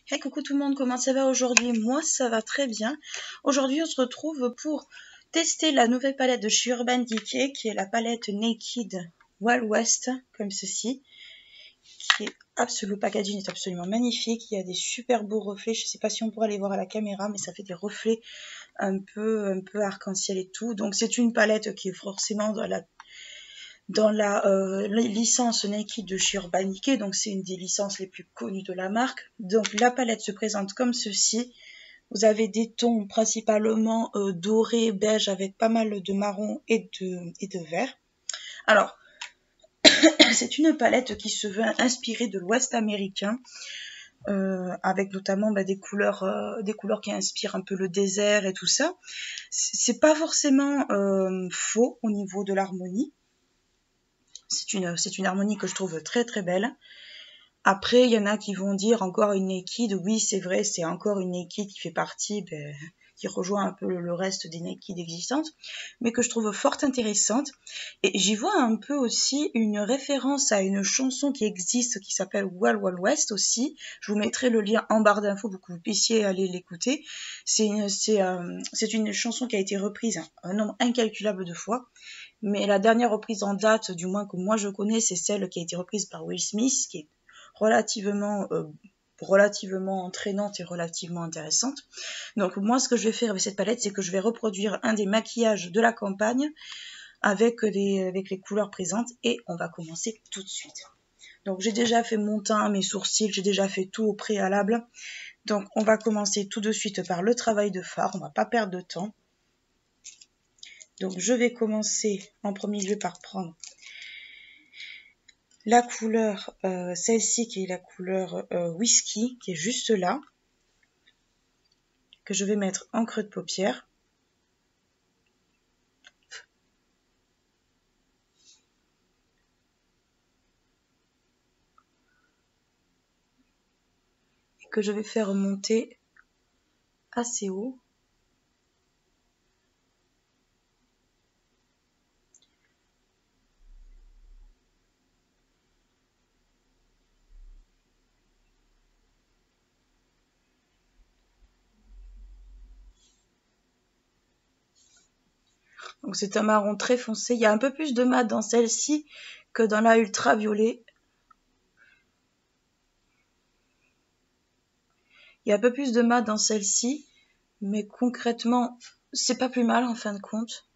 Hey, coucou tout le monde, comment ça va aujourd'hui? Moi, ça va très bien. Aujourd'hui, on se retrouve pour tester la nouvelle palette de chez Urban Decay, qui est la palette Naked Wild West, comme ceci, qui est le packaging est absolument magnifique. Il y a des super beaux reflets. Je ne sais pas si on pourra les voir à la caméra, mais ça fait des reflets un peu arc-en-ciel et tout. Donc, c'est une palette qui est forcément dans la licence Naked de chez Urban Decay, donc c'est une des licences les plus connues de la marque. Donc la palette se présente comme ceci. Vous avez des tons principalement dorés, beige, avec pas mal de marron et de vert. Alors, c'est une palette qui se veut inspirée de l'Ouest américain, avec notamment des couleurs qui inspirent un peu le désert et tout ça. C'est pas forcément faux au niveau de l'harmonie. C'est une harmonie que je trouve très très belle. Après, il y en a qui vont dire encore une Naked. Oui, c'est vrai, c'est encore une Naked qui fait partie, qui rejoint un peu le reste des Naked existantes, mais que je trouve fort intéressante. Et j'y vois un peu aussi une référence à une chanson qui existe, qui s'appelle Wild Wild West aussi. Je vous mettrai le lien en barre d'infos pour que vous puissiez aller l'écouter. C'est une chanson qui a été reprise un nombre incalculable de fois. Mais la dernière reprise en date, du moins que moi je connais, c'est celle qui a été reprise par Will Smith, qui est relativement entraînante et relativement intéressante. Donc moi, ce que je vais faire avec cette palette, c'est que je vais reproduire un des maquillages de la campagne avec les couleurs présentes, et on va commencer tout de suite. Donc j'ai déjà fait mon teint, mes sourcils, j'ai déjà fait tout au préalable. Donc on va commencer tout de suite par le travail de fard, on va pas perdre de temps. Donc je vais commencer en premier lieu par prendre la couleur, celle-ci qui est la couleur whisky, qui est juste là, que je vais mettre en creux de paupière. Et que je vais faire monter assez haut. Donc c'est un marron très foncé. Il y a un peu plus de mat dans celle-ci que dans la ultraviolet. Il y a un peu plus de mat dans celle-ci, mais concrètement, c'est pas plus mal en fin de compte.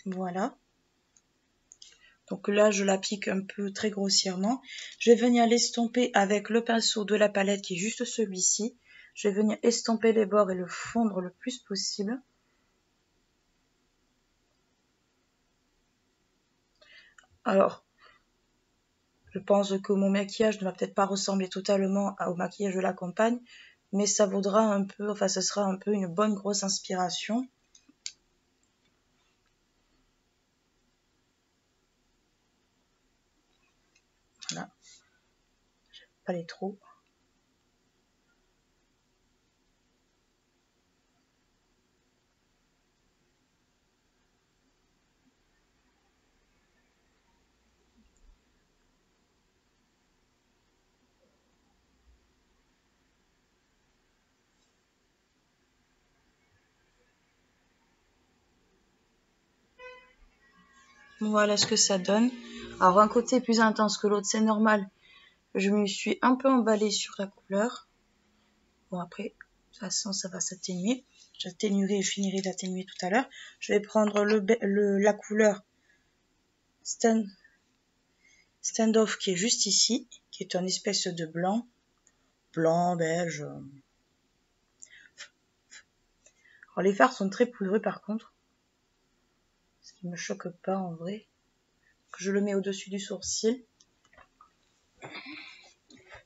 Voilà. Donc là, je l'applique un peu très grossièrement. Je vais venir l'estomper avec le pinceau de la palette qui est juste celui-ci. Je vais venir estomper les bords et le fondre le plus possible. Alors, je pense que mon maquillage ne va peut-être pas ressembler totalement au maquillage de la campagne, mais ça vaudra un peu, enfin, ce sera un peu une bonne grosse inspiration. Voilà. Pas les trop. Voilà ce que ça donne. Alors un côté est plus intense que l'autre, c'est normal. Je me suis un peu emballée sur la couleur. Bon après, de toute façon ça va s'atténuer. J'atténuerai et je finirai d'atténuer tout à l'heure. Je vais prendre la couleur Standoff qui est juste ici, qui est une espèce de blanc, beige. Alors les fards sont très poudreux par contre, ce qui me choque pas en vrai. Je le mets au-dessus du sourcil.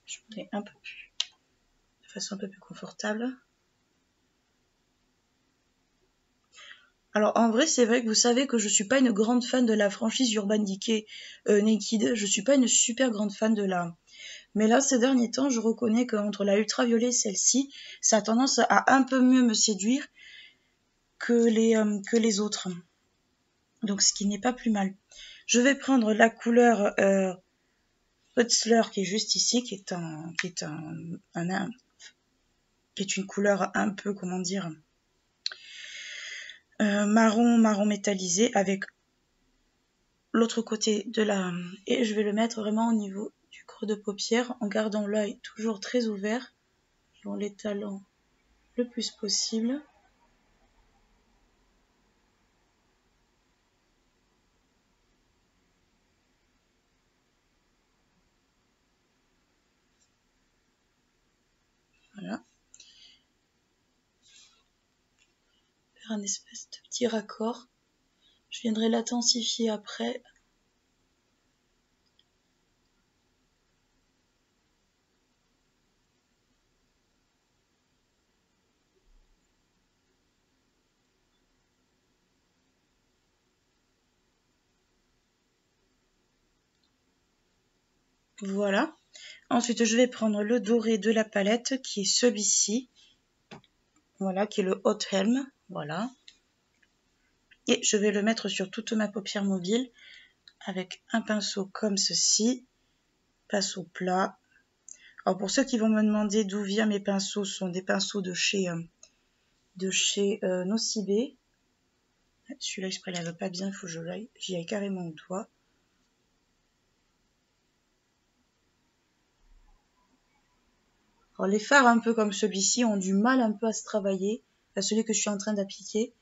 Je mets un peu plus, de façon un peu plus confortable. Alors en vrai, c'est vrai que vous savez que je suis pas une grande fan de la franchise Urban Decay Naked. Je suis pas une super grande fan de Mais là, ces derniers temps, je reconnais qu'entre la ultraviolet et celle-ci, ça a tendance à un peu mieux me séduire que les autres. Donc, ce qui n'est pas plus mal. Je vais prendre la couleur Hutzler qui est juste ici, qui est une couleur un peu, comment dire, marron métallisé avec l'autre côté de la... Et je vais le mettre vraiment au niveau du creux de paupière en gardant l'œil toujours très ouvert et en l'étalant le plus possible. Voilà. Faire un espèce de petit raccord. Je viendrai l'intensifier après. Voilà. Ensuite, je vais prendre le doré de la palette qui est celui-ci. Voilà, qui est le Hot Helm. Voilà. Et je vais le mettre sur toute ma paupière mobile avec un pinceau comme ceci. Pinceau plat. Alors pour ceux qui vont me demander d'où viennent mes pinceaux, ce sont des pinceaux de chez Nocibé. Celui-là, je ne prélève pas bien, il faut que j'y aille carrément au doigt. Alors les fards un peu comme celui-ci ont du mal un peu à se travailler. Celui que je suis en train d'appliquer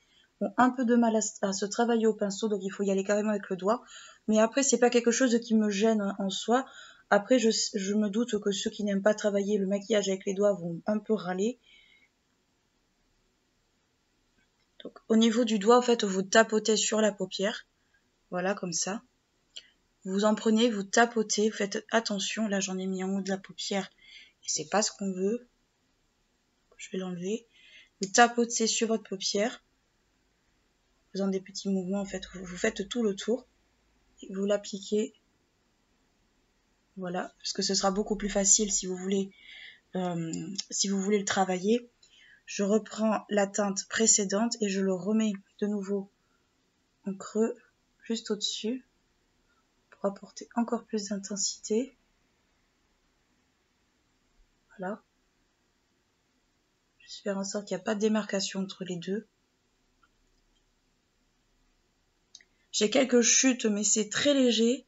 ont un peu de mal à se travailler au pinceau, donc il faut y aller carrément avec le doigt. Mais après, c'est pas quelque chose qui me gêne en soi. Après, je me doute que ceux qui n'aiment pas travailler le maquillage avec les doigts vont un peu râler. Donc, au niveau du doigt, en fait, vous tapotez sur la paupière. Voilà, comme ça. Vous en prenez, vous tapotez, vous faites attention. Là, j'en ai mis en haut de la paupière et c'est pas ce qu'on veut. Je vais l'enlever. Vous tapotez sur votre paupière, faisant des petits mouvements, en fait, vous faites tout le tour. Et vous l'appliquez. Voilà, parce que ce sera beaucoup plus facile si vous voulez le travailler. Je reprends la teinte précédente et je le remets de nouveau en creux, juste au-dessus, pour apporter encore plus d'intensité. Voilà. Juste faire en sorte qu'il n'y a pas de démarcation entre les deux. J'ai quelques chutes, mais c'est très léger.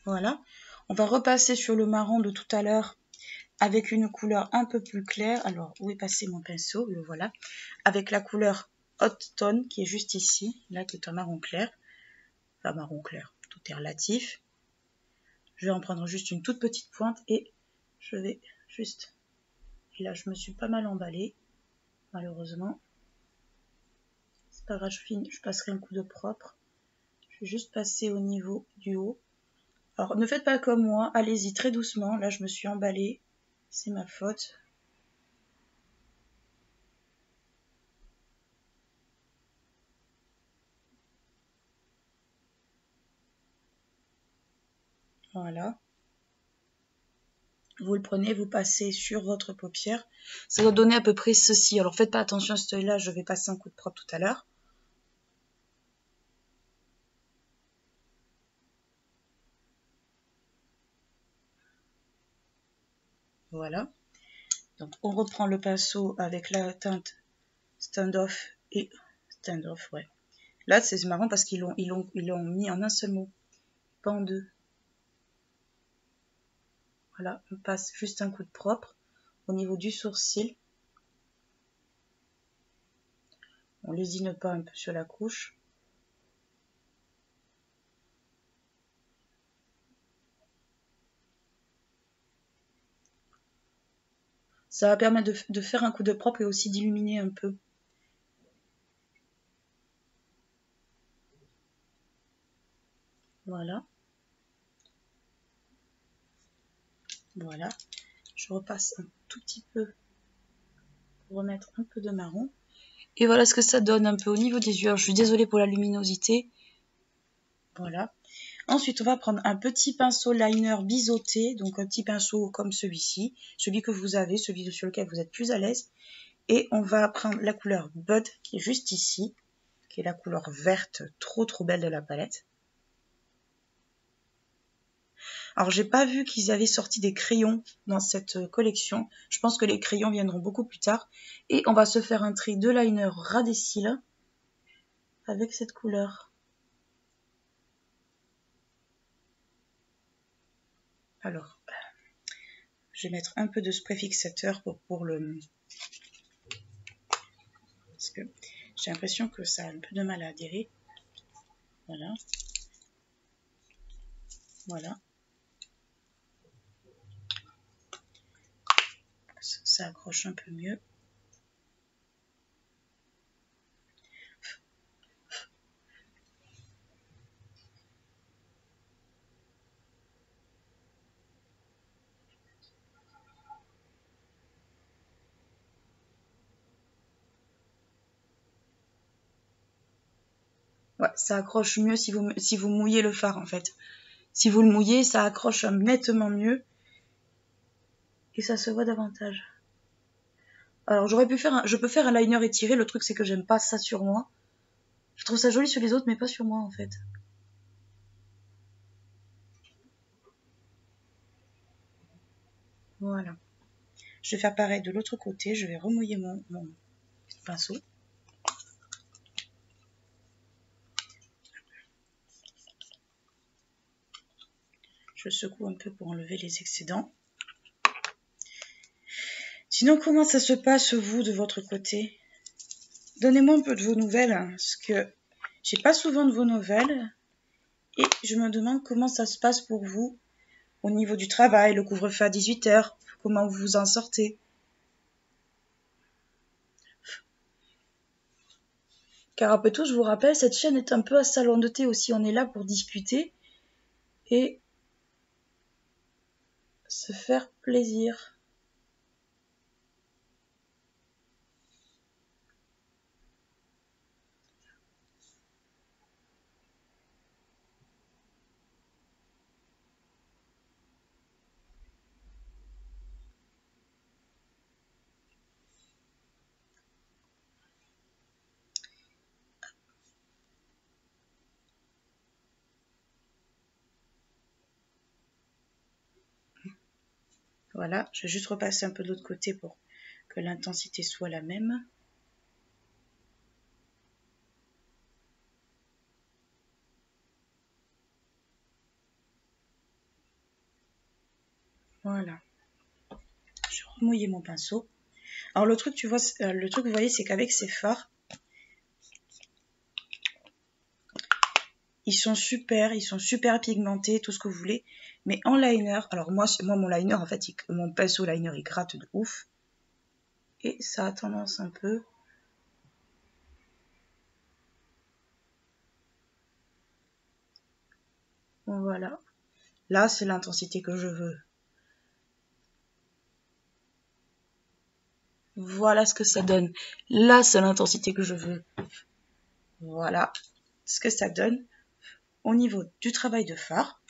Voilà. On va repasser sur le marron de tout à l'heure avec une couleur un peu plus claire. Alors, où est passé mon pinceau? Le voilà. Avec la couleur Hot Tone qui est juste ici, là qui est un marron clair. Enfin, marron clair, tout est relatif. Je vais en prendre juste une toute petite pointe et je vais juste... Et là, je me suis pas mal emballée, malheureusement. C'est pas grave, je passerai un coup de propre. Je vais juste passer au niveau du haut. Alors, ne faites pas comme moi, allez-y très doucement. Là, je me suis emballée, c'est ma faute. Voilà. Vous le prenez, vous passez sur votre paupière. Ça doit donner à peu près ceci. Alors, faites pas attention à ce œil-là, je vais passer un coup de propre tout à l'heure. Voilà. Donc, on reprend le pinceau avec la teinte Standoff et Standoff, ouais. Là, c'est marrant parce qu'ils l'ont mis en un seul mot, pas en deux. Voilà, on passe juste un coup de propre au niveau du sourcil. On lésine pas un peu sur la couche. Ça va permettre de faire un coup de propre et aussi d'illuminer un peu. Voilà. Voilà. Je repasse un tout petit peu pour remettre un peu de marron. Et voilà ce que ça donne un peu au niveau des yeux. Alors, je suis désolée pour la luminosité. Voilà. Ensuite, on va prendre un petit pinceau liner biseauté, donc un petit pinceau comme celui-ci, celui que vous avez, celui sur lequel vous êtes plus à l'aise. Et on va prendre la couleur Bud, qui est juste ici, qui est la couleur verte, trop belle de la palette. Alors, j'ai pas vu qu'ils avaient sorti des crayons dans cette collection. Je pense que les crayons viendront beaucoup plus tard. Et on va se faire un trait de liner ras des cils avec cette couleur. Alors, je vais mettre un peu de spray fixateur pour le... Parce que j'ai l'impression que ça a un peu de mal à adhérer. Voilà. Voilà. Ça accroche un peu mieux. Ouais, ça accroche mieux si vous mouillez le fard en fait. Si vous le mouillez, ça accroche nettement mieux. Et ça se voit davantage. Alors je peux faire un liner étiré, le truc c'est que j'aime pas ça sur moi. Je trouve ça joli sur les autres mais pas sur moi en fait. Voilà. Je vais faire pareil de l'autre côté, je vais remouiller mon pinceau. Je secoue un peu pour enlever les excédents. Sinon, comment ça se passe, vous, de votre côté? Donnez-moi un peu de vos nouvelles, parce que j'ai pas souvent de vos nouvelles. Et je me demande comment ça se passe pour vous, au niveau du travail, le couvre-feu à 18 h, comment vous vous en sortez. Car après tout, je vous rappelle, cette chaîne est un peu un salon de thé aussi. On est là pour discuter et se faire plaisir. Voilà, je vais juste repasser un peu de l'autre côté pour que l'intensité soit la même. Voilà. Je vais remouiller mon pinceau. Alors le truc, tu vois, le truc, vous voyez, c'est qu'avec ces fards, ils sont super pigmentés, tout ce que vous voulez. Mais en liner, alors moi mon liner, en fait, mon pinceau liner, il gratte de ouf. Et ça a tendance un peu... Voilà. Là, c'est l'intensité que je veux. Voilà ce que ça donne. Là, c'est l'intensité que je veux. Voilà ce que ça donne au niveau du travail de fard.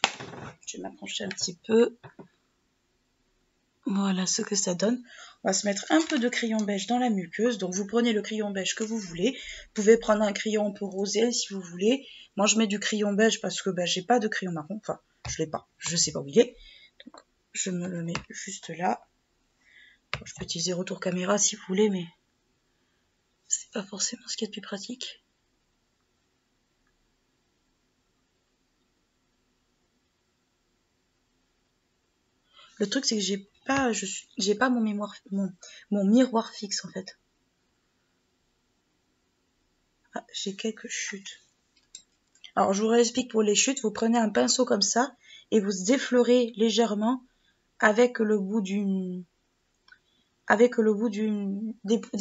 Je vais m'approcher un petit peu. Voilà ce que ça donne. On va se mettre un peu de crayon beige dans la muqueuse. Donc vous prenez le crayon beige que vous voulez. Vous pouvez prendre un crayon un peu rosé si vous voulez. Moi je mets du crayon beige parce que j'ai pas de crayon marron. Enfin, je l'ai pas. Je sais pas où il est. Donc je me le mets juste là. Je peux utiliser retour caméra si vous voulez, mais c'est pas forcément ce qui est le plus pratique. Le truc c'est que j'ai pas mon miroir fixe en fait. Ah, j'ai quelques chutes. Alors je vous réexplique pour les chutes, vous prenez un pinceau comme ça et vous effleurez légèrement avec le bout des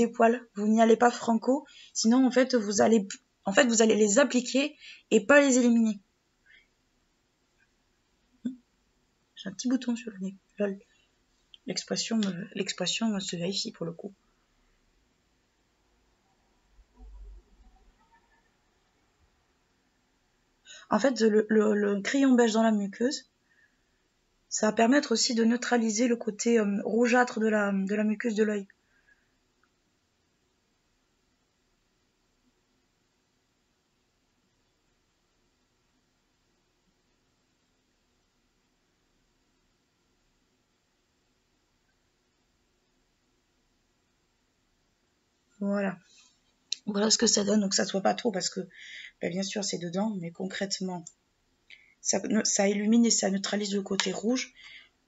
poils. Vous n'y allez pas franco, sinon en fait vous allez les appliquer et pas les éliminer. J'ai un petit bouton sur le nez. Lol. L'expression se vérifie pour le coup. En fait, le crayon beige dans la muqueuse, ça va permettre aussi de neutraliser le côté rougeâtre de la muqueuse de l'œil. Voilà. Voilà ce que ça donne, donc ça ne soit pas trop parce que bien sûr c'est dedans, mais concrètement ça illumine et ça neutralise le côté rouge.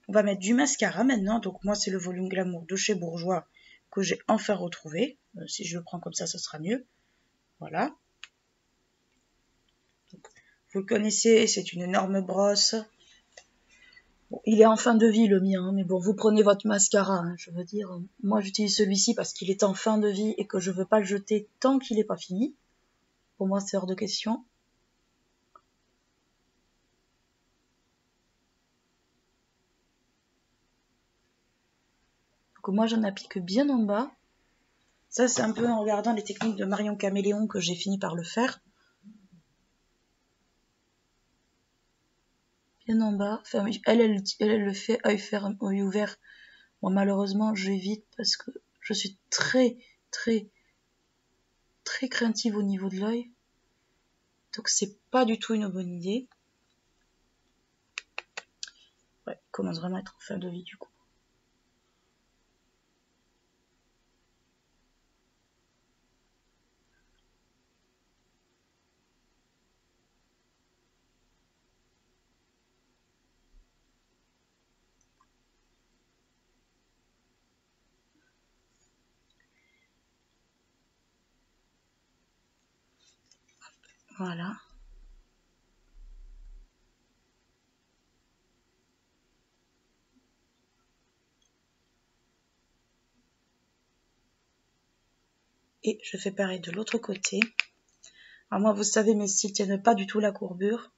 On va mettre du mascara maintenant, donc moi c'est le volume Glamour de chez Bourjois que j'ai enfin retrouvé. Si je le prends comme ça sera mieux. Voilà. Donc, vous le connaissez, c'est une énorme brosse. Bon, il est en fin de vie le mien, mais bon, vous prenez votre mascara, hein, je veux dire. Moi j'utilise celui-ci parce qu'il est en fin de vie et que je ne veux pas le jeter tant qu'il n'est pas fini. Pour moi c'est hors de question. Donc moi j'en applique bien en bas. Ça c'est un peu en regardant les techniques de Marion Caméléon que j'ai fini par le faire. Bien en bas. Enfin, elle le fait œil ouvert. Moi malheureusement j'évite parce que je suis très craintive au niveau de l'œil. Donc c'est pas du tout une bonne idée. Ouais, il commence vraiment à être en fin de vie du coup. Voilà. Et je fais pareil de l'autre côté. Alors moi, vous savez, mes cils tiennent pas du tout la courbure.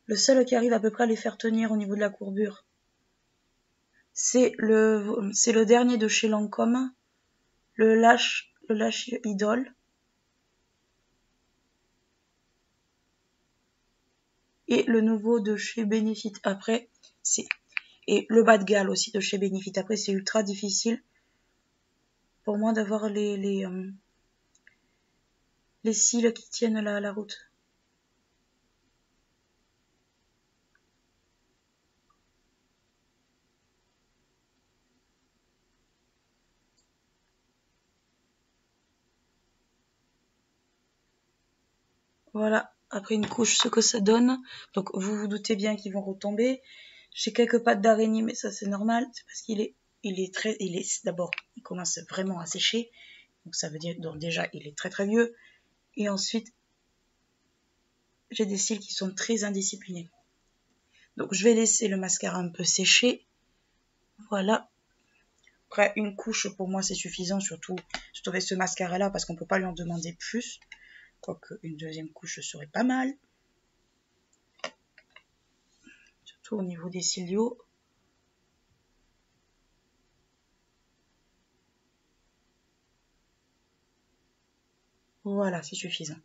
Le seul qui arrive à peu près à les faire tenir au niveau de la courbure, c'est le dernier de chez Lancôme, le Lash Idol. Et le nouveau de chez Benefit. Après, et le bas de galle aussi de chez Benefit. Après, c'est ultra difficile pour moi d'avoir les cils qui tiennent la route. Voilà, après une couche, ce que ça donne. Donc vous vous doutez bien qu'ils vont retomber. J'ai quelques pattes d'araignée, mais ça c'est normal. C'est parce d'abord, il commence vraiment à sécher. Donc ça veut dire, donc déjà, il est très vieux. Et ensuite, j'ai des cils qui sont très indisciplinés. Donc je vais laisser le mascara un peu sécher. Voilà. Après, une couche, pour moi, c'est suffisant, surtout avec ce mascara-là, parce qu'on ne peut pas lui en demander plus. Quoique une deuxième couche serait pas mal. Surtout au niveau des cilios. Voilà, c'est suffisant.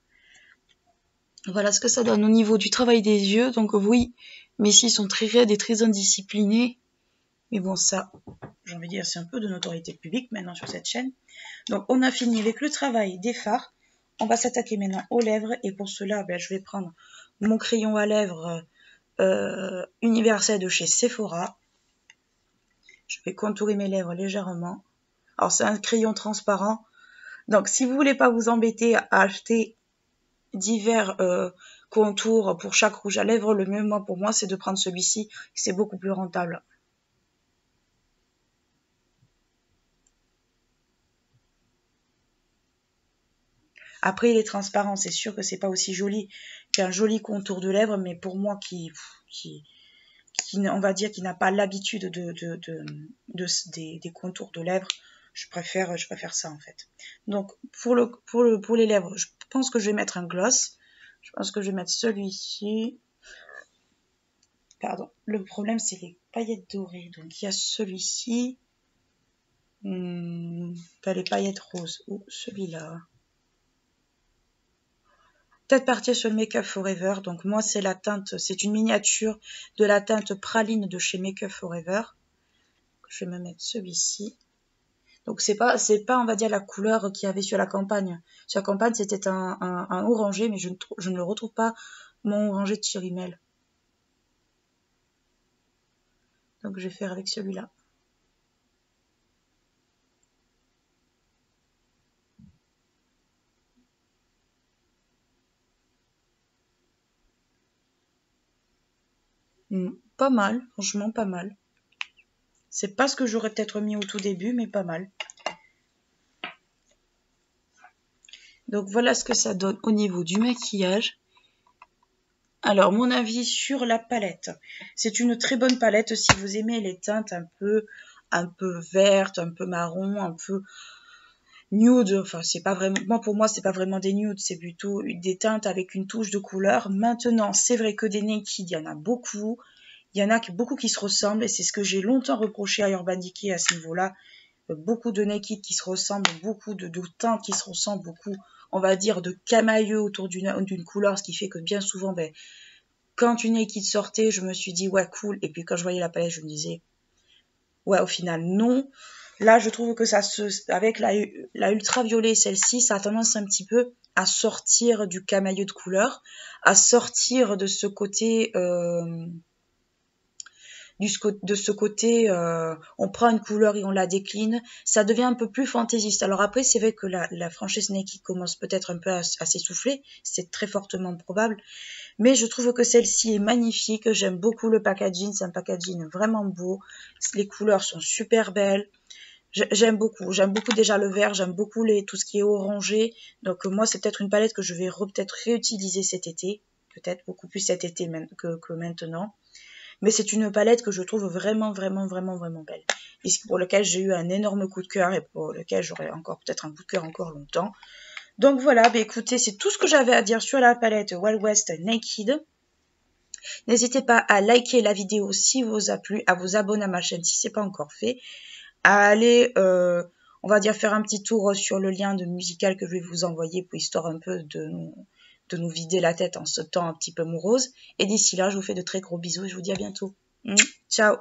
Voilà ce que ça donne au niveau du travail des yeux. Donc oui, mes cils sont très raides et très indisciplinés. Mais bon, ça, j'ai envie de dire, c'est un peu de notoriété publique maintenant sur cette chaîne. Donc on a fini avec le travail des fards. On va s'attaquer maintenant aux lèvres. Et pour cela, je vais prendre mon crayon à lèvres universel de chez Sephora. Je vais contourer mes lèvres légèrement. Alors c'est un crayon transparent. Donc si vous voulez pas vous embêter à acheter divers contours pour chaque rouge à lèvres, le mieux pour moi c'est de prendre celui-ci, c'est beaucoup plus rentable. Après il est transparent, c'est sûr que c'est pas aussi joli qu'un joli contour de lèvres, mais pour moi qui on va dire qui n'a pas l'habitude des contours de lèvres, je préfère ça en fait. Donc pour les lèvres, je pense que je vais mettre un gloss. Je pense que je vais mettre celui-ci. Pardon, le problème c'est les paillettes dorées. Donc il y a celui-ci. Pas les paillettes roses. Ou celui-là. peut-être partir sur le Make Up Forever. Donc moi c'est la teinte, c'est une miniature de la teinte praline de chez Make Up Forever. Je vais me mettre celui-ci. Donc c'est pas on va dire la couleur qu'il y avait sur la campagne. Sur la campagne c'était un orangé, mais je ne le retrouve pas, mon orangé de chez Rimmel. Donc je vais faire avec celui-là. Pas mal, franchement pas mal. C'est pas ce que j'aurais peut-être mis au tout début, mais pas mal. Donc voilà ce que ça donne au niveau du maquillage. Alors mon avis sur la palette. C'est une très bonne palette si vous aimez les teintes un peu vertes, un peu marron, un peu nude. Enfin c'est pas vraiment, pour moi c'est pas vraiment des nudes, c'est plutôt des teintes avec une touche de couleur. Maintenant c'est vrai que des Naked, il y en a beaucoup. Il y en a beaucoup qui se ressemblent et c'est ce que j'ai longtemps reproché à Urban Decay à ce niveau-là. Beaucoup de Naked qui se ressemblent, beaucoup de teintes qui se ressemblent, beaucoup, on va dire, de camailleux autour d'une couleur, ce qui fait que bien souvent, quand une Naked sortait, je me suis dit, ouais, cool, et puis quand je voyais la palette, je me disais, ouais, au final, non. Là, je trouve que avec la ultraviolet, celle-ci, ça a tendance un petit peu à sortir du camailleux de couleur, à sortir de ce côté... de ce côté, on prend une couleur et on la décline, ça devient un peu plus fantaisiste. Alors après, c'est vrai que la franchise Naked commence peut-être un peu à s'essouffler, c'est très fortement probable, mais je trouve que celle-ci est magnifique, j'aime beaucoup le packaging, c'est un packaging vraiment beau, les couleurs sont super belles, j'aime beaucoup déjà le vert, j'aime beaucoup tout ce qui est orangé, donc moi c'est peut-être une palette que je vais peut-être réutiliser cet été, peut-être beaucoup plus cet été que maintenant. Mais c'est une palette que je trouve vraiment belle. Et pour lequel j'ai eu un énorme coup de cœur et pour lequel j'aurai encore peut-être un coup de cœur encore longtemps. Donc voilà, écoutez, c'est tout ce que j'avais à dire sur la palette Wild West Naked. N'hésitez pas à liker la vidéo si vous a plu, à vous abonner à ma chaîne si ce n'est pas encore fait, à aller, on va dire, faire un petit tour sur le lien de musical que je vais vous envoyer pour histoire un peu de nous vider la tête en ce temps un petit peu morose. Et d'ici là, je vous fais de très gros bisous et je vous dis à bientôt. Ciao!